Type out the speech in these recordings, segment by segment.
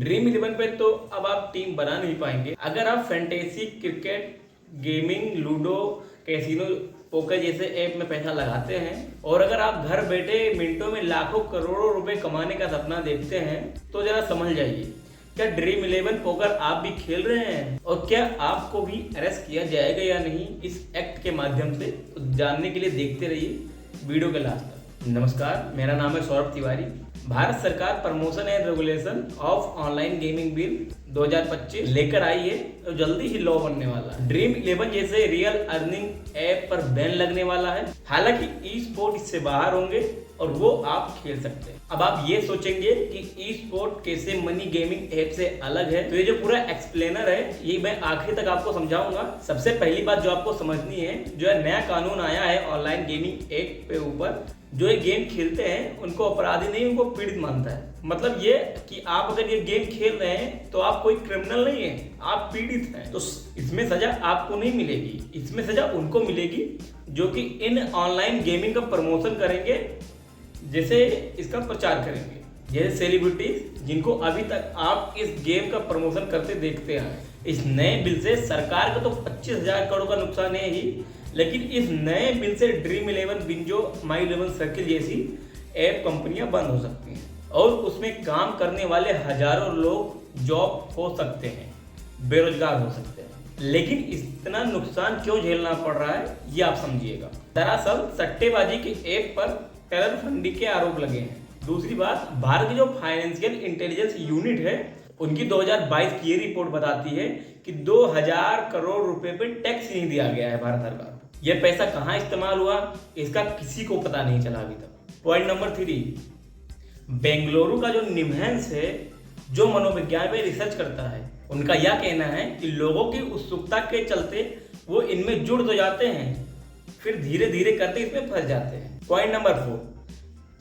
Dream 11 पे तो अब आप टीम बना नहीं पाएंगे। अगर आप fantasy, cricket, gaming, ludo, casino, poker जैसे ऐप में पैसा लगाते हैं और अगर आप घर बैठे मिनटों में लाखों करोड़ों रुपए कमाने का सपना देखते हैं तो जरा समझ जाइए, क्या ड्रीम 11 पोकर आप भी खेल रहे हैं और क्या आपको भी अरेस्ट किया जाएगा या नहीं इस एक्ट के माध्यम से, तो जानने के लिए देखते रहिए वीडियो के लास्ट तक। नमस्कार, मेरा नाम है सौरभ तिवारी। भारत सरकार promotion and regulation of online gaming bill 2025 लेकर आई है और जल्दी ही लॉ बनने वाला है। ड्रीम 11 जैसे रियल अर्निंग ऐप पर बैन लगने वाला है। हालांकि ई स्पोर्ट इससे बाहर होंगे और वो आप खेल सकते हैं। अब आप ये सोचेंगे कि ई स्पोर्ट कैसे मनी गेमिंग ऐप से अलग है, तो ये जो पूरा एक्सप्लेनर है ये मैं आखिर तक आपको समझाऊंगा। सबसे पहली बात जो आपको समझनी है, जो है नया कानून आया है ऑनलाइन गेमिंग ऐप पे ऊपर, जो ये गेम खेलते हैं उनको अपराधी नहीं, उनको पीड़ित मानता है। मतलब ये कि आप अगर ये गेम खेल रहे हैं तो आप कोई क्रिमिनल नहीं है, आप पीड़ित हैं। तो इसमें सजा आपको नहीं मिलेगी, इसमें सजा उनको मिलेगी जो कि इन ऑनलाइन गेमिंग का प्रमोशन करेंगे, जैसे इसका प्रचार करेंगे, जैसे सेलिब्रिटीज जिनको अभी तक आप इस गेम का प्रमोशन करते देखते आए। इस नए बिल से सरकार को तो 25,000 करोड़ का नुकसान है ही, लेकिन इस नए बिल से ड्रीम 11, बिंजो, माई 11 सर्किल जैसी ऐप कंपनियां बंद हो सकती हैं और उसमें काम करने वाले हजारों लोग जॉब खो सकते हैं, बेरोजगार हो सकते हैं। लेकिन इतना नुकसान क्यों झेलना पड़ रहा है ये आप समझिएगा। दरअसल सट्टेबाजी के ऐप पर टेरर फंडिंग के आरोप लगे हैं। दूसरी बात, भारत की जो फाइनेंशियल इंटेलिजेंस यूनिट है उनकी 2022 की ये रिपोर्ट बताती है कि 2000 करोड़ रुपए पे टैक्स नहीं दिया गया है भारत सरकार को। यह पैसा कहाँ इस्तेमाल हुआ इसका किसी को पता नहीं चला अभी तक। पॉइंट नंबर 3, बेंगलुरु का जो निम्हांस है जो मनोविज्ञान में रिसर्च करता है, उनका यह कहना है कि लोगों की उत्सुकता के चलते वो इनमें जुड़ तो जाते हैं, फिर धीरे धीरे करते इसमें फंस जाते हैं। पॉइंट नंबर 4,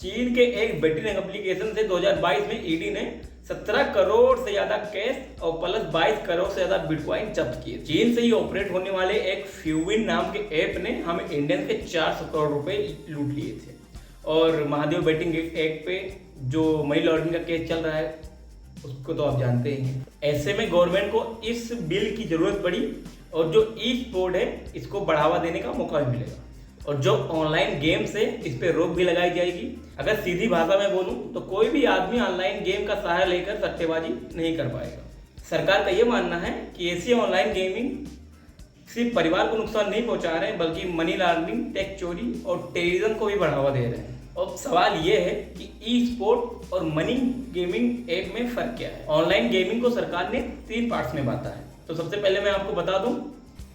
चीन के एक बेटिंग एप्लीकेशन से 2022 में ईडी ने 17 करोड़ से ज्यादा कैश और प्लस 22 करोड़ से ज्यादा बिटकॉइन जब्त किए। चीन से ही ऑपरेट होने वाले एक फ्यूविन नाम के ऐप ने हम इंडियन के 400 करोड़ रुपए लूट लिए थे। और महादेव बेटिंग ऐप पे जो मनी लॉन्ड्रिंग का केस चल रहा है उसको तो आप जानते ही हैं। ऐसे में गवर्नमेंट को इस बिल की जरूरत पड़ी और जो ई स्पोर्ट है इसको बढ़ावा देने का मौका भी मिलेगा और जो ऑनलाइन गेम्स है इस पे रोक भी लगाई जाएगी। अगर सीधी भाषा में बोलूं तो कोई भी आदमी ऑनलाइन गेम का सहारा लेकर सट्टेबाजी नहीं कर पाएगा। सरकार का यह मानना है कि ऐसी ऑनलाइन गेमिंग सिर्फ परिवार को नुकसान नहीं पहुंचा रहे हैं बल्कि मनी लॉन्ड्रिंग, टैक्स चोरी और टेररिज्म को भी बढ़ावा दे रहे हैं। अब सवाल यह है कि ई स्पोर्ट और मनी गेमिंग ऐप में फर्क क्या है। ऑनलाइन गेमिंग को सरकार ने 3 पार्ट्स में बांटा है। तो सबसे पहले मैं आपको बता दूं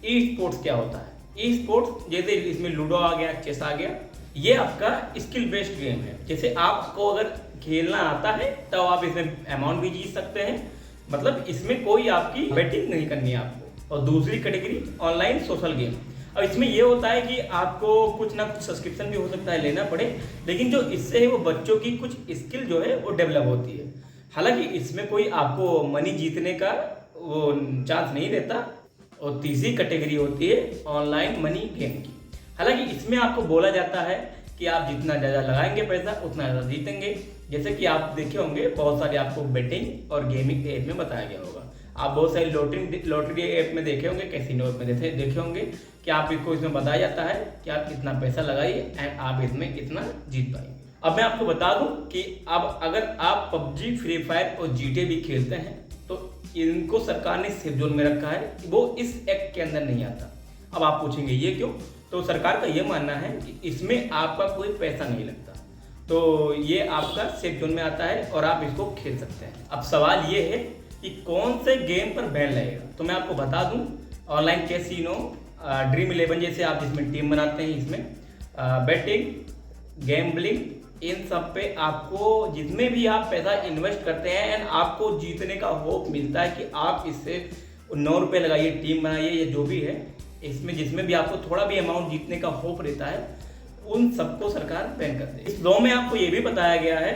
ई स्पोर्ट्स क्या होता है। ई स्पोर्ट्स जैसे इसमें लूडो आ गया, चेस आ गया, ये आपका स्किल बेस्ड गेम है। जैसे आपको अगर खेलना आता है तो आप इसमें अमाउंट भी जीत सकते हैं, मतलब इसमें कोई आपकी बेटिंग नहीं करनी है आपको। और दूसरी कैटेगरी ऑनलाइन सोशल गेम। अब इसमें यह होता है कि आपको कुछ ना कुछ सब्सक्रिप्शन भी हो सकता है लेना पड़े, लेकिन जो इससे है वो बच्चों की कुछ स्किल जो है वो डेवलप होती है। हालांकि इसमें कोई आपको मनी जीतने का वो चांस नहीं रहता। और तीसरी कैटेगरी होती है ऑनलाइन मनी गेम की। हालांकि इसमें आपको बोला जाता है कि आप जितना ज़्यादा लगाएंगे पैसा उतना ज़्यादा जीतेंगे। जैसे कि आप देखे होंगे बहुत सारे आपको बेटिंग और गेमिंग ऐप में बताया गया होगा। आप बहुत सारी लॉटरी ऐप में देखे होंगे, कैसीनो ऐप में देखे होंगे कि आपको इसमें बताया जाता है कि आप इतना पैसा लगाइए एंड आप इसमें इतना जीत पाएंगे। अब मैं आपको बता दूं कि अब अगर आप पबजी, फ्री फायर और जीटे भी खेलते हैं तो इनको सरकार ने सेफ जोन में रखा है, वो इस एक्ट के अंदर नहीं आता। अब आप पूछेंगे ये क्यों, तो सरकार का ये मानना है कि इसमें आपका कोई पैसा नहीं लगता, तो ये आपका सेफ जोन में आता है और आप इसको खेल सकते हैं। अब सवाल ये है कि कौन से गेम पर बैन लगेगा, तो मैं आपको बता दूं ऑनलाइन कैसीनो, ड्रीम 11 जैसे आप जिसमें टीम बनाते हैं, इसमें बेटिंग, गैम्बलिंग, इन सब पे आपको जितने भी आप पैसा इन्वेस्ट करते हैं एंड आपको जीतने का होप मिलता है कि आप इससे 9 रुपये लगाइए, टीम बनाइए, ये जो भी है इसमें जिसमें भी आपको थोड़ा भी अमाउंट जीतने का होप रहता है उन सबको सरकार बैन कर दे। इस लॉ में आपको ये भी बताया गया है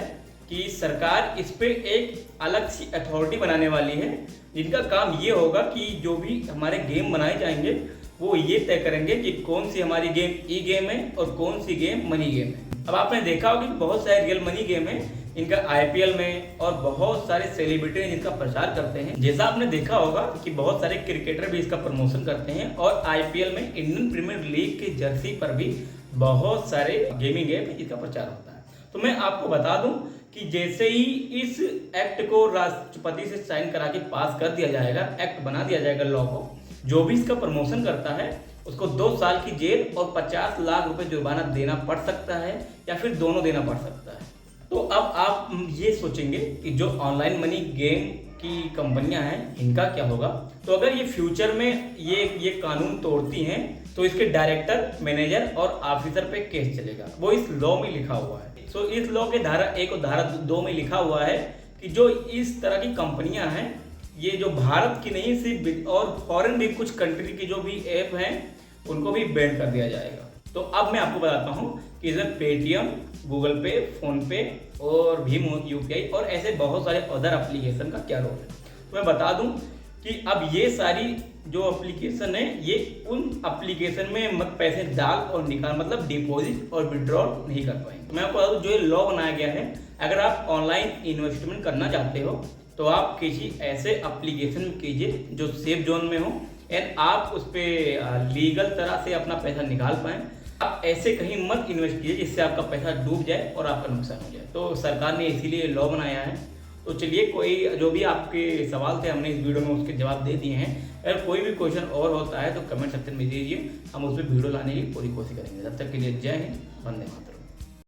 कि सरकार इस पे एक अलग सी अथॉरिटी बनाने वाली है जिनका काम ये होगा कि जो भी हमारे गेम बनाए जाएंगे वो ये तय करेंगे कि कौन सी हमारी गेम ई गेम है और कौन सी गेम मनी गेम है। अब आपने देखा होगा कि बहुत सारे रियल मनी गेम है इनका आईपीएल में और बहुत सारे सेलिब्रिटी जिनका प्रचार करते हैं। जैसा आपने देखा होगा कि बहुत सारे क्रिकेटर भी इसका प्रमोशन करते हैं और आईपीएल में इंडियन प्रीमियर लीग की जर्सी पर भी बहुत सारे गेमिंग ऐप इसका प्रचार होता है। तो मैं आपको बता दूं कि जैसे ही इस एक्ट को राष्ट्रपति से साइन करा के पास कर दिया जाएगा, एक्ट बना दिया जाएगा लॉ को, जो भी इसका प्रमोशन करता है उसको 2 साल की जेल और 50 लाख रुपए जुर्माना देना पड़ सकता है या फिर दोनों देना पड़ सकता है। तो अब आप ये सोचेंगे कि जो ऑनलाइन मनी गेम की कंपनियां हैं इनका क्या होगा। तो अगर ये फ्यूचर में ये कानून तोड़ती हैं तो इसके डायरेक्टर, मैनेजर और ऑफिसर पे केस चलेगा। वो इस लॉ में लिखा हुआ है। सो इस लॉ के धारा 1 और धारा 2 में लिखा हुआ है कि जो इस तरह की कंपनियां हैं, ये जो भारत की नहीं सिर्फ और फॉरेन भी कुछ कंट्री की जो भी ऐप हैं उनको भी बैन कर दिया जाएगा। तो अब मैं आपको बताता हूँ कि इसमें पेटीएम, गूगल पे, फोन पे और भीम यूपीआई और ऐसे बहुत सारे अदर एप्लीकेशन का क्या रोल है। तो मैं बता दूं कि अब ये सारी जो एप्लीकेशन है ये उन एप्लीकेशन में मत पैसे डाल और निकाल, मतलब डिपॉजिट और विड्रॉल नहीं कर पाएंगे। तो मैं आपको बता दूं जो ये लॉ बनाया गया है, अगर आप ऑनलाइन इन्वेस्टमेंट करना चाहते हो तो आप किसी ऐसे एप्लीकेशन में कीजिए जो सेफ जोन में हो एंड आप उस पर लीगल तरह से अपना पैसा निकाल पाएँ। आप ऐसे कहीं मत इन्वेस्ट कीजिए जिससे आपका पैसा डूब जाए और आपका नुकसान हो जाए। तो सरकार ने इसीलिए लॉ बनाया है। तो चलिए, कोई जो भी आपके सवाल थे हमने इस वीडियो में उसके जवाब दे दिए हैं। अगर कोई भी क्वेश्चन और होता है तो कमेंट सेक्शन में दीजिए, हम उस पर वीडियो लाने की पूरी कोशिश करेंगे। तब तक के लिए जय हिंद, वंदे मातरम।